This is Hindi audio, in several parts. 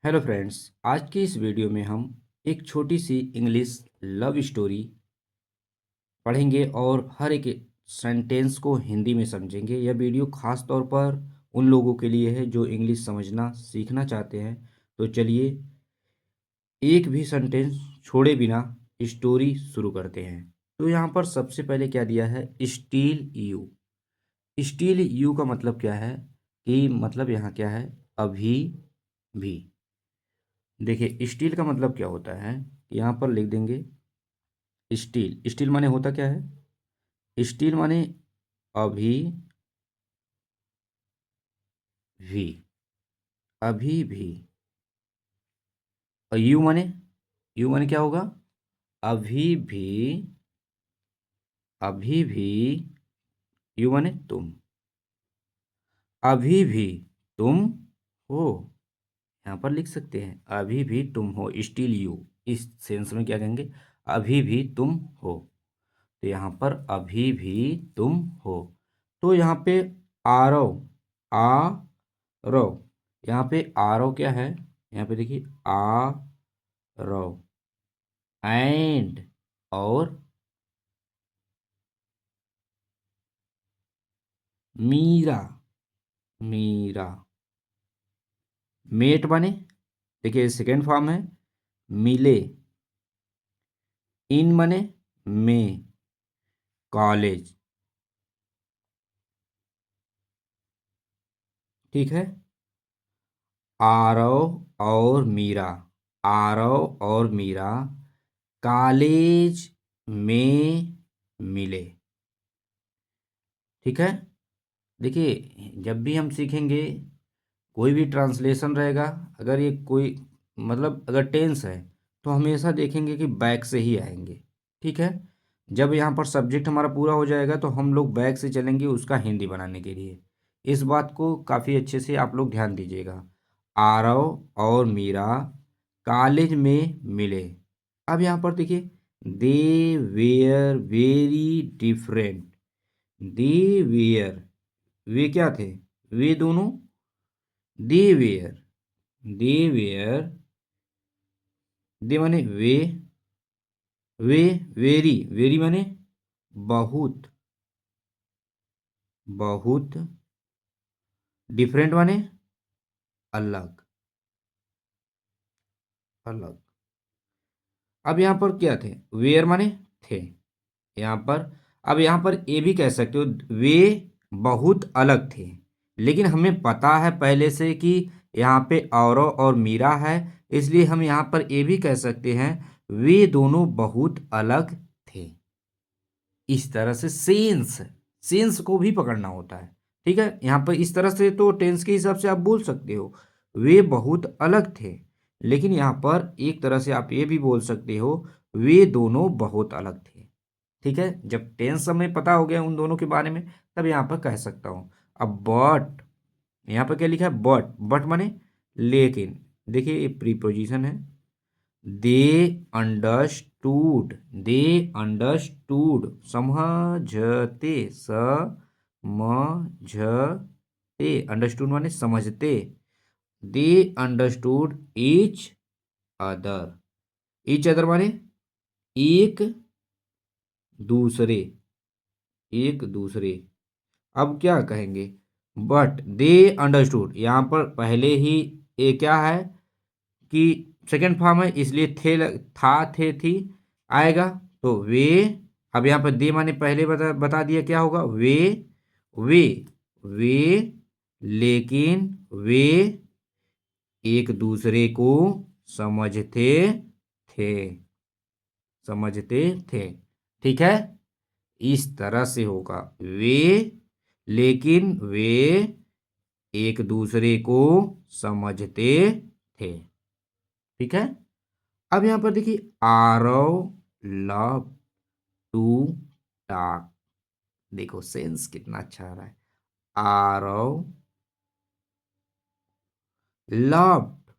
Hello friends. आज की इस वीडियो में हम एक छोटी सी इंग्लिश लव स्टोरी पढ़ेंगे और हर एक सेंटेंस को हिंदी में समझेंगे। यह वीडियो खास तौर पर उन लोगों के लिए है जो इंग्लिश समझना सीखना चाहते हैं। तो चलिए एक भी सेंटेंस छोड़े बिना स्टोरी शुरू करते हैं। तो यहाँ पर सबसे पहले क्या दिया है, स्टील यू। स्टील यू का मतलब क्या है कि मतलब यहाँ क्या है, अभी भी। देखिए स्टील का मतलब क्या होता है, यहाँ पर लिख देंगे स्टील। स्टील माने होता क्या है, स्टील माने अभी भी, अभी भी। और यू माने क्या होगा, अभी भी, अभी भी। यू माने तुम, अभी भी तुम हो। यहाँ पर लिख सकते हैं अभी भी तुम हो, स्टील यू। इस सेंस में क्या कहेंगे, अभी भी तुम हो। तो यहाँ पर अभी भी तुम हो। तो यहाँ पे आरव, आ रव, यहाँ पे आरव क्या है, यहाँ पे देखिए आ रव। एंड और मीरा, मीरा। मेट बने, देखिए सेकेंड फॉर्म है मिले। इन बने में, कॉलेज। ठीक है। आरव और मीरा, आरव और मीरा कॉलेज में मिले। ठीक है। देखिए जब भी हम सीखेंगे कोई भी ट्रांसलेशन रहेगा, अगर ये कोई मतलब अगर टेंस है तो हमेशा देखेंगे कि बैक से ही आएंगे। ठीक है। जब यहाँ पर सब्जेक्ट हमारा पूरा हो जाएगा तो हम लोग बैक से चलेंगे उसका हिंदी बनाने के लिए। इस बात को काफ़ी अच्छे से आप लोग ध्यान दीजिएगा। आरव और मीरा कॉलेज में मिले। अब यहाँ पर देखिए they were very different. They were, वे क्या थे, वे दोनों, दे वेयर, दे वेयर, दे माने वे, वेरी, वेरी माने बहुत, बहुत। डिफरेंट माने अलग, अलग। अब यहाँ पर क्या थे, वेयर माने थे यहाँ पर। अब यहाँ पर ये भी कह सकते हो वे बहुत अलग थे, लेकिन हमें पता है पहले से कि यहाँ पे औरव और मीरा है, इसलिए हम यहाँ पर ये भी कह सकते हैं वे दोनों बहुत अलग थे। इस तरह से सेंस, सेंस को भी पकड़ना होता है। ठीक है। यहाँ पर इस तरह से तो टेंस के हिसाब से आप बोल सकते हो वे बहुत अलग थे, लेकिन यहाँ पर एक तरह से आप ये भी बोल सकते हो वे दोनों बहुत अलग थे। ठीक है। जब टेंस हमें पता हो गया उन दोनों के बारे में तब यहाँ पर कह सकता हूँ। अब बट, यहाँ पर क्या लिखा है, बट, बट माने लेकिन। देखिए ये प्रीपोजिशन है। दे अंडरस्टूड, दे अंडरस्टूड, समझते, समझते, अंडरस्टूड माने समझते। They understood each other, each other माने एक दूसरे, एक दूसरे। अब क्या कहेंगे, बट दे अंडरस्टूड, यहाँ पर पहले ही ये क्या है कि सेकेंड फॉर्म है इसलिए थे था थे थी आएगा। तो वे, अब यहाँ पर दे माने पहले बता दिया क्या होगा, वे वे, लेकिन वे एक दूसरे को समझते थे, समझते थे। ठीक है। इस तरह से होगा वे, लेकिन वे एक दूसरे को समझते थे। ठीक है। अब यहां पर देखिए आरव लव टू टॉक। देखो सेंस कितना अच्छा आ रहा है। Aarav loved,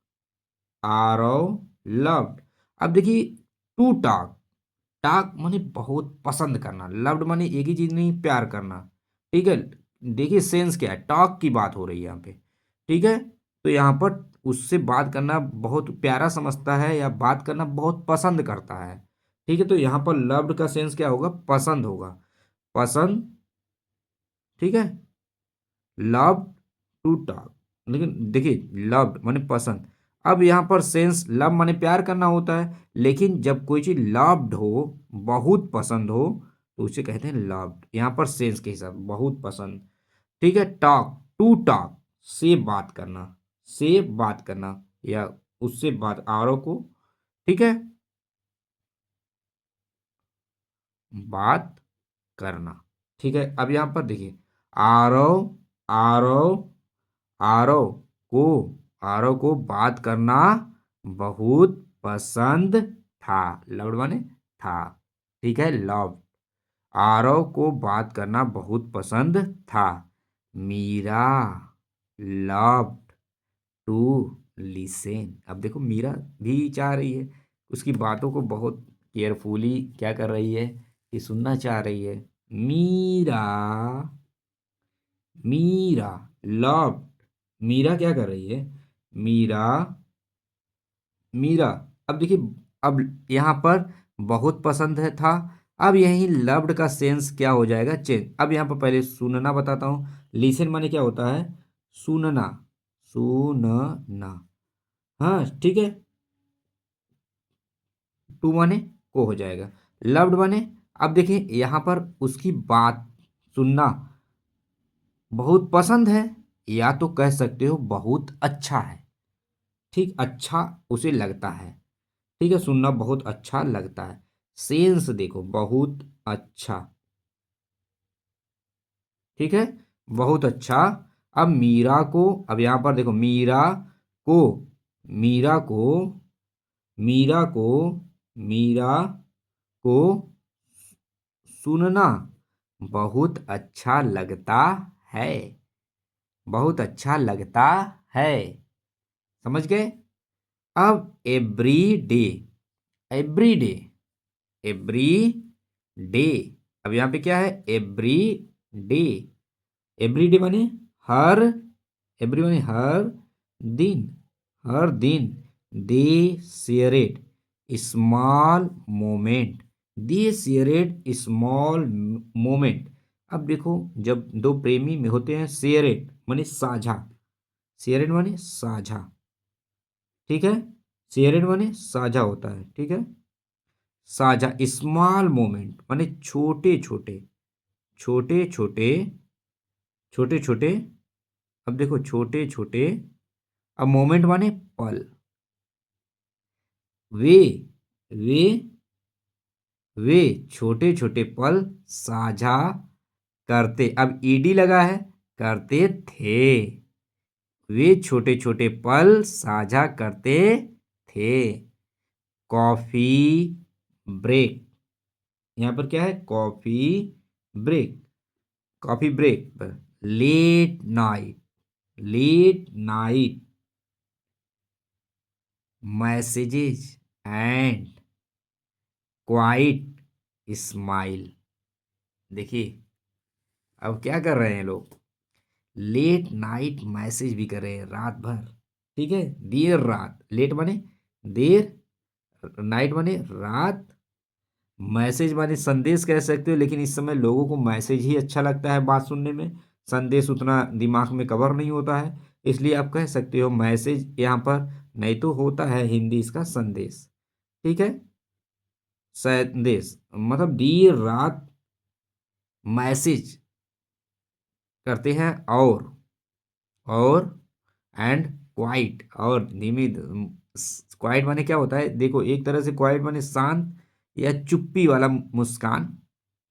Aarav loved. अब देखिए टू टॉक, टॉक माने बहुत पसंद करना, लव्ड माने एक ही चीज नहीं, प्यार करना। ठीक है। देखिए सेंस क्या है, टॉक की बात हो रही है यहाँ पे। ठीक है। तो यहाँ पर उससे बात करना बहुत प्यारा समझता है या बात करना बहुत पसंद करता है। ठीक है, तो यहाँ पर लव्ड का सेंस क्या होगा? पसंद होगा, पसंद। ठीक है, लव टू टॉक, लेकिन देखिए लव्ड माने पसंद। अब यहाँ पर सेंस लव माने प्यार करना होता है, लेकिन जब कोई चीज लव्ड हो, बहुत पसंद हो, तो उसे कहते हैं लव्ड। यहाँ पर सेंस के हिसाब बहुत पसंद। ठीक है, टॉक टू टॉक से बात करना, से बात करना या उससे बात आरो को। ठीक है, बात करना। ठीक है, अब यहाँ पर देखिए आरव, आरव, आरव को, आरव को बात करना बहुत पसंद था। लव्ड माने था। ठीक है, लव। आरव को बात करना बहुत पसंद था। Meera loved to listen. अब देखो मीरा भी चाह रही है, उसकी बातों को बहुत केयरफुली क्या कर रही है कि सुनना चाह रही है। मीरा, मीरा लव्ड, मीरा क्या कर रही है? मीरा, मीरा। अब देखिए, अब यहाँ पर बहुत पसंद है था। अब यही लव्ड का सेंस क्या हो जाएगा? चेंज। अब यहाँ पर पहले सुनना बताता हूँ। लिसन माने क्या होता है? सुनना, सुनना। हाँ ठीक है, टू माने को हो जाएगा। लव्ड माने, अब देखिए यहाँ पर उसकी बात सुनना बहुत पसंद है, या तो कह सकते हो बहुत अच्छा है। ठीक, अच्छा उसे लगता है। ठीक है, सुनना बहुत अच्छा लगता है। सेंस देखो, बहुत अच्छा। ठीक है, बहुत अच्छा। अब मीरा को, अब यहां पर देखो मीरा को, मीरा को, मीरा को, मीरा को सुनना बहुत अच्छा लगता है, बहुत अच्छा लगता है। समझ गए? अब every day, every day, every day. अब यहाँ पे क्या है? एवरी डे, एवरी डे माने हर, एवरी माने हर दिन, हर दिन। दे शेयरेड स्मॉल मोमेंट, दे शेयरेड स्मॉल मोमेंट। अब देखो, जब दो प्रेमी में होते हैं, शेयरेड माने साझा, शेयरेड माने साझा। ठीक है, शेयरेड माने साझा होता है। ठीक है, साझा। स्मॉल मोमेंट माने छोटे छोटे, छोटे छोटे, छोटे छोटे। अब देखो छोटे छोटे, अब मोमेंट माने पल। वे, वे, वे छोटे छोटे पल साझा करते, अब ईडी लगा है, करते थे। वे छोटे छोटे पल साझा करते थे। कॉफी ब्रेक, यहाँ पर क्या है? कॉफी ब्रेक, कॉफी ब्रेक पर। Late night, late night messages and quiet smile. देखिए, अब क्या कर रहे हैं लोग? लेट नाइट मैसेज भी कर रहे हैं, रात भर। ठीक है, देर रात, लेट माने देर, नाइट माने रात, मैसेज माने संदेश कह सकते हो, लेकिन इस समय लोगों को मैसेज ही अच्छा लगता है बात सुनने में, संदेश उतना दिमाग में कवर नहीं होता है। इसलिए आप कह सकते हो मैसेज यहाँ पर, नहीं तो होता है हिंदी इसका संदेश। ठीक है, संदेश मतलब देर रात मैसेज करते हैं, और एंड क्वाइट, और धीमी। क्वाइट माने क्या होता है? देखो, एक तरह से क्वाइट माने शांत या चुप्पी वाला मुस्कान।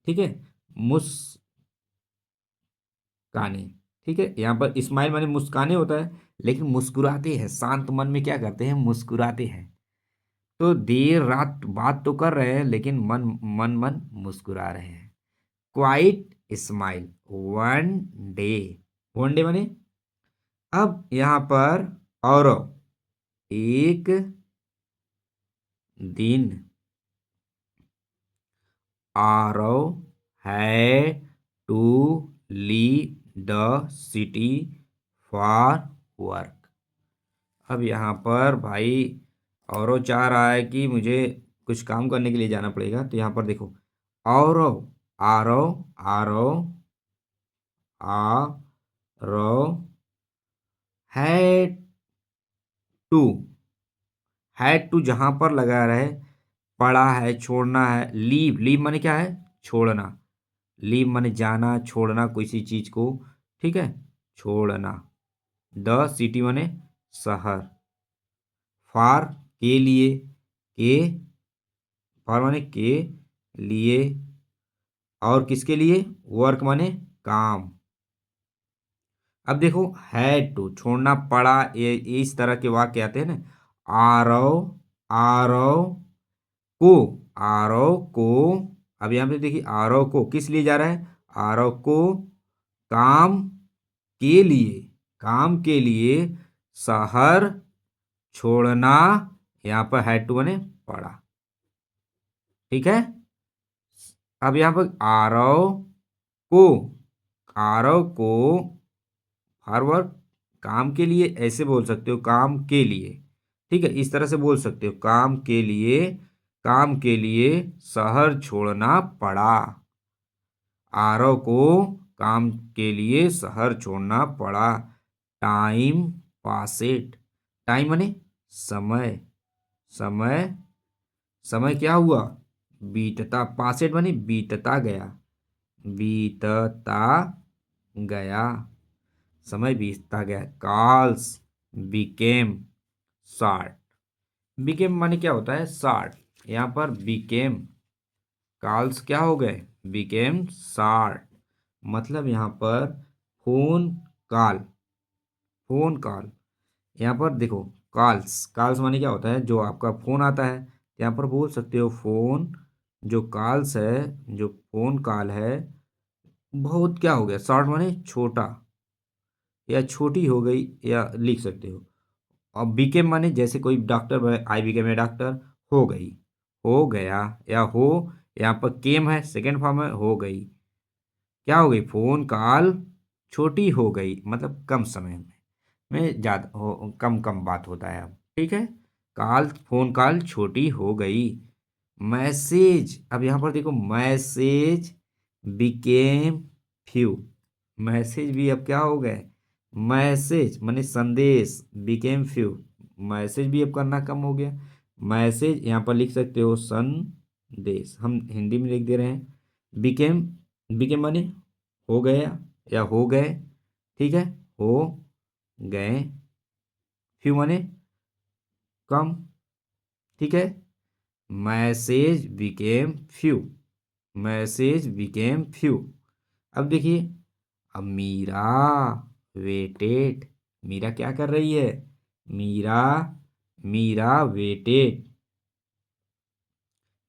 ठीक है, मुस्काने। ठीक है, यहाँ पर स्माइल माने मुस्काने होता है, लेकिन मुस्कुराते हैं, शांत मन में क्या करते हैं? मुस्कुराते हैं। तो देर रात बात तो कर रहे हैं, लेकिन मन मन मन मुस्कुरा रहे हैं। Quiet smile one day, one day माने, अब यहाँ पर और एक दिन, Aarav has to leave the city for work. अब यहाँ पर भाई औरो चाह रहा है कि मुझे कुछ काम करने के लिए जाना पड़ेगा, तो यहाँ पर देखो औरो, आरो, आरो, आ रो, हैड टू, हैड टू जहां पर लगा रहे, पड़ा है, छोड़ना है, लीव, लीव माने क्या है, छोड़ना, लीव माने जाना, छोड़ना किसी चीज को, ठीक है, छोड़ना। द सिटी माने शहर, फार के लिए, के, फार माने के लिए, और किसके लिए, वर्क माने काम। अब देखो हैड टू छोड़ना पड़ा, ये इस तरह के वाक्य आते हैं ना। आरव, आरव को, आरव को, अब यहाँ पे देखिए आरव को किस लिए जा रहा है, आरव को काम के लिए, काम के लिए शहर छोड़ना, यहाँ पर हैड टू बने पड़ा, ठीक है। अब यहाँ पर को, आरव को फॉरवर्ड काम के लिए ऐसे बोल सकते हो, काम के लिए, ठीक है, इस तरह से बोल सकते हो, काम के लिए, काम के लिए शहर छोड़ना पड़ा, आरव को काम के लिए शहर छोड़ना पड़ा। टाइम पासेट, टाइम माने समय, समय, समय क्या हुआ, बीतता, पासेट माने बीतता गया, बीतता गया, समय बीतता गया। कॉल्स बिकेम शॉर्ट, बिकेम माने क्या होता है, शॉर्ट, यहाँ पर बिकेम, कॉल्स क्या हो गए, बिकेम शॉर्ट, मतलब यहाँ पर फोन कॉल, फोन कॉल, यहाँ पर देखो कॉल्स, कॉल्स माने क्या होता है, जो आपका फोन आता है, यहाँ पर बोल सकते हो फोन, जो कॉल्स है, जो फोन कॉल है, बहुत क्या हो गया, शॉर्ट माने छोटा या छोटी हो गई, या लिख सकते हो। और बीकेम माने जैसे कोई डॉक्टर, आई बीकेम ए डॉक्टर, हो गई, हो गया, या हो, यहाँ पर केम है सेकेंड फॉर्म है, हो गई, क्या हो गई, फोन कॉल छोटी हो गई, मतलब कम समय में ज़्यादा हो, कम कम बात होता है अब, ठीक है। कॉल, फोन कॉल छोटी हो गई। मैसेज, अब यहाँ पर देखो मैसेज बिकेम फ्यू, मैसेज भी अब क्या हो गए, मैसेज माने संदेश, बिकेम फ्यू, मैसेज भी अब करना कम हो गया, मैसेज यहाँ पर लिख सकते हो संदेश, हम हिंदी में लिख दे रहे हैं। बिकेम, बिकेम माने हो गया या हो गए, ठीक है, हो गए, फ्यू माने कम, ठीक है, message became few, message became few. अब देखिए, अब मीरा वेटेड, मीरा क्या कर रही है, मीरा, मीरा वेटेड,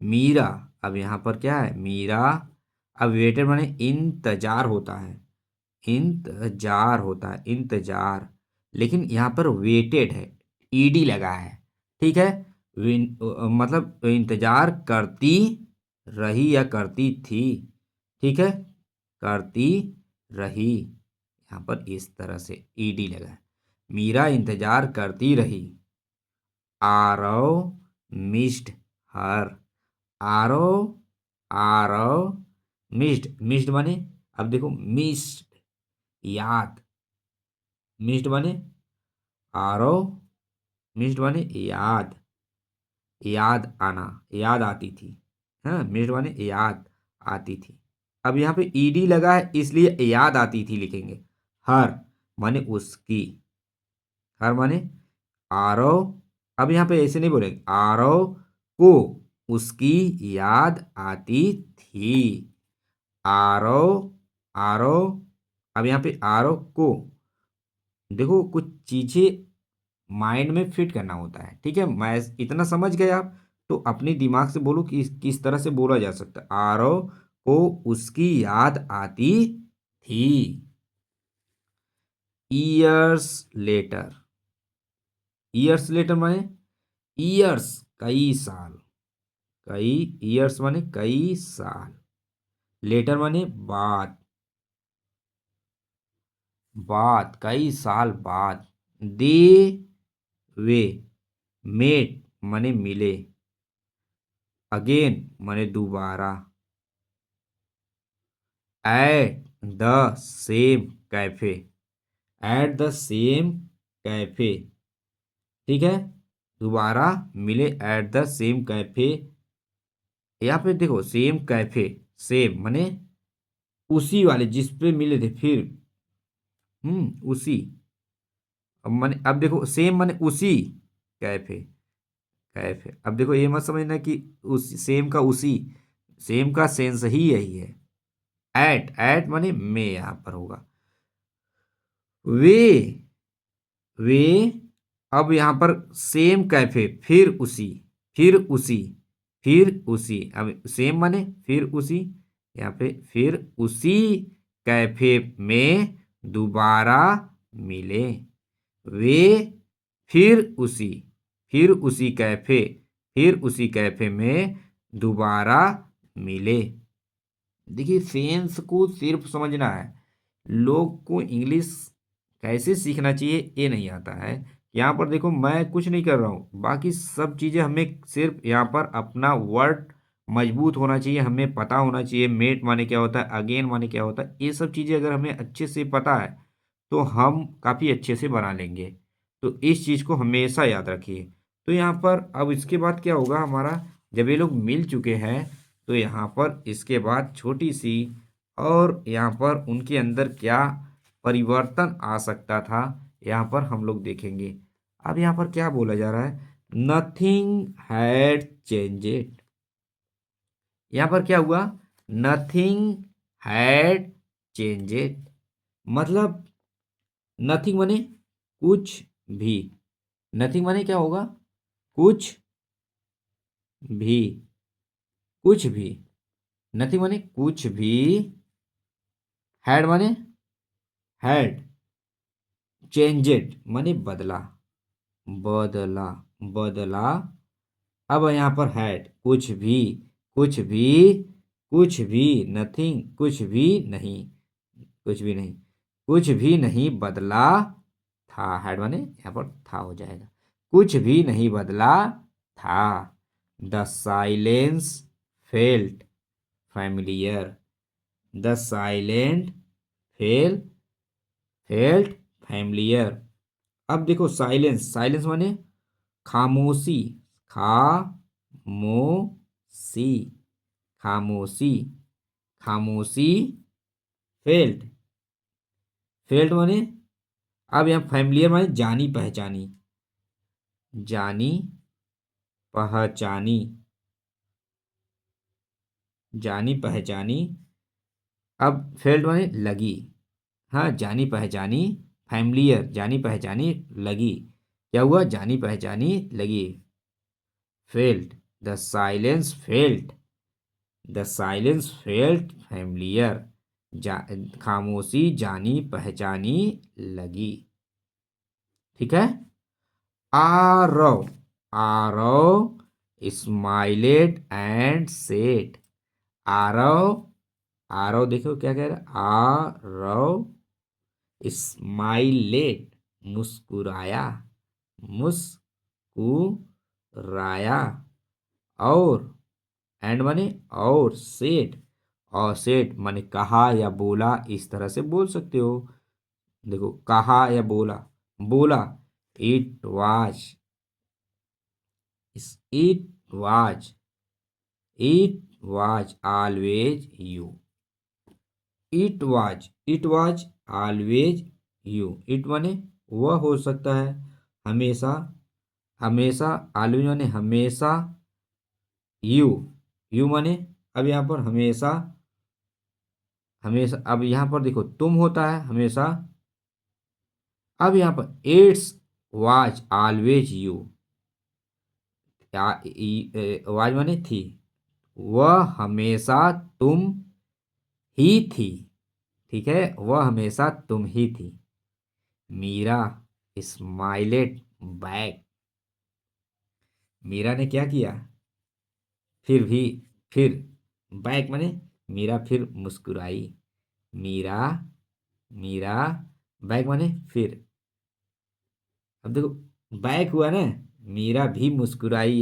मीरा, अब यहाँ पर क्या है, मीरा, अब वेटेड माने इंतजार होता है, इंतजार होता है, इंतजार, लेकिन यहाँ पर वेटेड है, ईडी लगा है, ठीक है, मतलब इंतजार करती रही या करती थी, ठीक है, करती रही, यहाँ पर इस तरह से ईडी लगा है, मीरा इंतजार करती रही। आरव मिस्ड हर, आरव, आरव मिस्ड, मिस्ड माने, अब देखो मिस्ड याद, मिस्ड माने आरव, मिस्ड माने याद, याद आना, याद आती थी, हाँ, मिस्ड माने याद आती थी। अब यहाँ पे ईडी लगा है इसलिए याद आती थी लिखेंगे। हर माने उसकी, हर माने आरव, अब यहाँ पे ऐसे नहीं बोलेंगे, आरव को उसकी याद आती थी, आरव, आरव, अब यहाँ पे आरव को, देखो कुछ चीजें माइंड में फिट करना होता है, ठीक है, मैं इतना समझ गए आप, तो अपने दिमाग से बोलो कि किस तरह से बोला जा सकता है, आरव को उसकी याद आती थी। ईयर्स लेटर, ईयर्स लेटर माने ईयर्स कई साल, कई, ईयर्स माने कई साल, लेटर माने बाद, बाद कई साल बाद, दे वे, मेट माने मिले, अगेन माने दोबारा, at the same cafe, at the same cafe, ठीक है, दोबारा मिले एट द सेम कैफे। यहाँ पे देखो सेम कैफे, सेम माने उसी वाले जिस पे मिले थे फिर, उसी, अब माने अब देखो सेम माने उसी कैफे, कैफे, अब देखो ये मत समझना कि उस सेम का उसी, सेम का सेंस ही यही है, एट, एट माने में यहां पर होगा, वे, वे, अब यहां पर सेम कैफे, फिर उसी, फिर उसी, फिर उसी, अब सेम माने फिर उसी, यहाँ पे फिर उसी कैफे में दोबारा मिले, वे फिर उसी, फिर उसी कैफे, फिर उसी कैफे में दोबारा मिले। देखिए सेंस को सिर्फ समझना है, लोग को इंग्लिश कैसे सीखना चाहिए ये नहीं आता है। यहाँ पर देखो मैं कुछ नहीं कर रहा हूँ, बाकी सब चीज़ें हमें सिर्फ यहाँ पर अपना वर्ड मजबूत होना चाहिए, हमें पता होना चाहिए मेट माने क्या होता है, अगेन माने क्या होता है, ये सब चीज़ें अगर हमें अच्छे से पता है तो हम काफ़ी अच्छे से बना लेंगे। तो इस चीज़ को हमेशा याद रखिए। तो यहाँ पर अब इसके बाद क्या होगा हमारा, जब ये लोग मिल चुके हैं तो यहाँ पर इसके बाद छोटी सी और यहाँ पर उनके अंदर क्या परिवर्तन आ सकता था यहाँ पर हम लोग देखेंगे। अब यहाँ पर क्या बोला जा रहा है, नथिंग हैड चेंजेड, यहाँ पर क्या हुआ, नथिंग हैड चेंजेड, मतलब नथिंग माने कुछ भी, नथिंग माने क्या होगा, कुछ भी, कुछ भी, नथिंग माने कुछ भी, हैड माने हैड, चेंजेड माने बदला, बदला, बदला, अब यहाँ पर हैड कुछ भी, कुछ भी, कुछ भी, नथिंग कुछ भी नहीं, कुछ भी नहीं, कुछ भी नहीं बदला था, हैड माने यहाँ पर था हो जाएगा, कुछ भी नहीं बदला था, the silence felt familiar, the silent fail felt familiar. अब देखो साइलेंस, साइलेंस माने खामोशी, खामोशी, खामोशी, खामोशी, फेल्ट, फेल्ट माने, अब यहाँ फैमिलियर माने जानी पहचानी, जानी पहचानी, जानी पहचानी, अब फेल्ट माने लगी, हाँ जानी पहचानी, फैमिलियर जानी पहचानी लगी, क्या हुआ जानी पहचानी लगी, felt, the silence felt, the silence felt familiar, जा खामोशी जानी पहचानी लगी, ठीक है। आरव, आरव स्माइलेड एंड सेड, आरव, आरव देखो क्या कह रहा है, आरव स्माइलेड मुस्कुराया, मुस्कुराया, और एंड माने और, सेड, और सेड माने कहा या बोला, इस तरह से बोल सकते हो, देखो कहा या बोला, बोला, it was, it was, it was always you, it was, it was always you, it माने वह हो सकता है हमेशा, हमेशा, ऑलवेज माने हमेशा, यू, यू माने अब यहाँ पर हमेशा, हमेशा, अब यहाँ पर देखो तुम होता है हमेशा, अब यहाँ पर it's was always you, was माने थी, वह हमेशा तुम ही थी, ठीक है, वह हमेशा तुम ही थी, मीरा स्माइलेड बैक, मीरा ने क्या किया, फिर भी, फिर, बैक माने मीरा फिर मुस्कुराई, मीरा, मीरा, बैक माने फिर, अब देखो बैक हुआ ना, मीरा भी मुस्कुराई,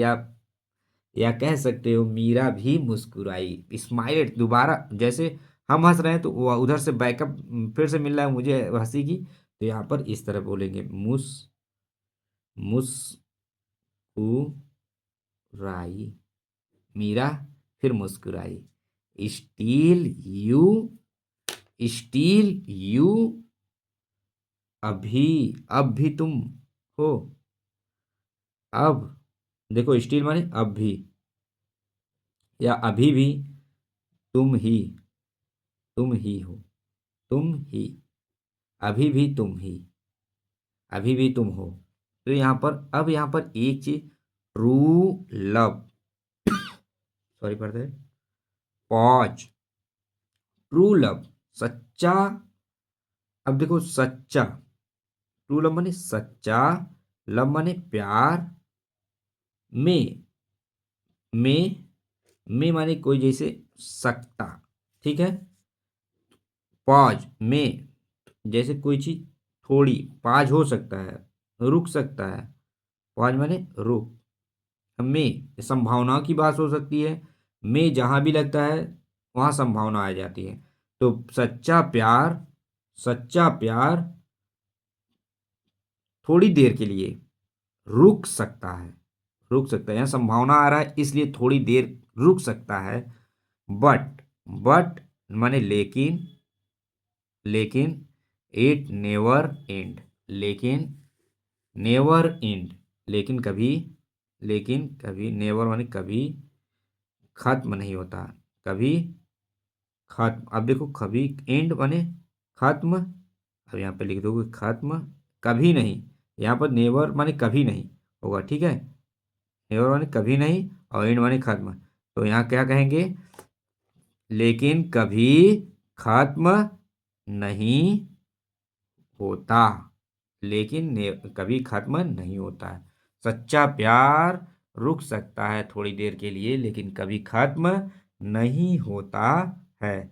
या कह सकते हो मीरा भी मुस्कुराई। स्माइल दोबारा, जैसे हम हंस रहे हैं तो वो उधर से बैकअप फिर से मिल रहा है मुझे हंसी की, तो यहाँ पर इस तरह बोलेंगे, मुस्कुराई। मीरा फिर मुस्कुराई। स्टील यू अभी, अब भी तुम हो। अब देखो, स्टील माने अब भी, या अभी भी तुम ही हो, तुम ही, अभी भी तुम ही, अभी भी तुम हो। तो यहाँ पर, अब यहाँ पर एक चीज, ट्रू लव, सॉरी पढ़ते, पॉज, ट्रू लव, सच्चा। अब देखो, सच्चा, ट्रू लव माने सच्चा, लव माने प्यार, में में माने कोई, जैसे सकता, ठीक है। पॉज में, जैसे कोई चीज थोड़ी, पाज हो सकता है, रुक सकता है, पॉज माने रुक। में संभावनाओं की बात हो सकती है, में जहां भी लगता है वहां संभावना आ जाती है। तो सच्चा प्यार थोड़ी देर के लिए रुक सकता है, रुक सकता है, यहाँ संभावना आ रहा है इसलिए थोड़ी देर रुक सकता है। बट माने लेकिन इट नेवर एंड, लेकिन नेवर एंड, लेकिन कभी नेवर माने कभी खत्म नहीं होता, कभी खत्म। अब देखो, कभी एंड माने खत्म, अब यहाँ पे लिख दोगे खत्म कभी नहीं, यहाँ पर नेवर माने कभी नहीं होगा, ठीक है। नेवर माने कभी नहीं, और एंड माने खत्म, तो यहाँ क्या कहेंगे, लेकिन कभी खत्म नहीं होता, कभी खत्म नहीं होता है। सच्चा प्यार रुक सकता है थोड़ी देर के लिए, लेकिन कभी खत्म नहीं होता है।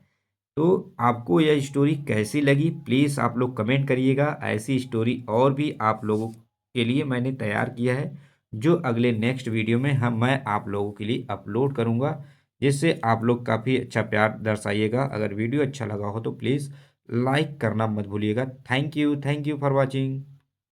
तो आपको यह स्टोरी कैसी लगी, प्लीज़ आप लोग कमेंट करिएगा। ऐसी स्टोरी और भी आप लोगों के लिए मैंने तैयार किया है, जो अगले नेक्स्ट वीडियो में मैं आप लोगों के लिए अपलोड करूंगा, जिससे आप लोग काफ़ी अच्छा प्यार दर्शाइएगा। अगर वीडियो अच्छा लगा हो तो प्लीज़ लाइक करना मत भूलिएगा। Thank you for watching.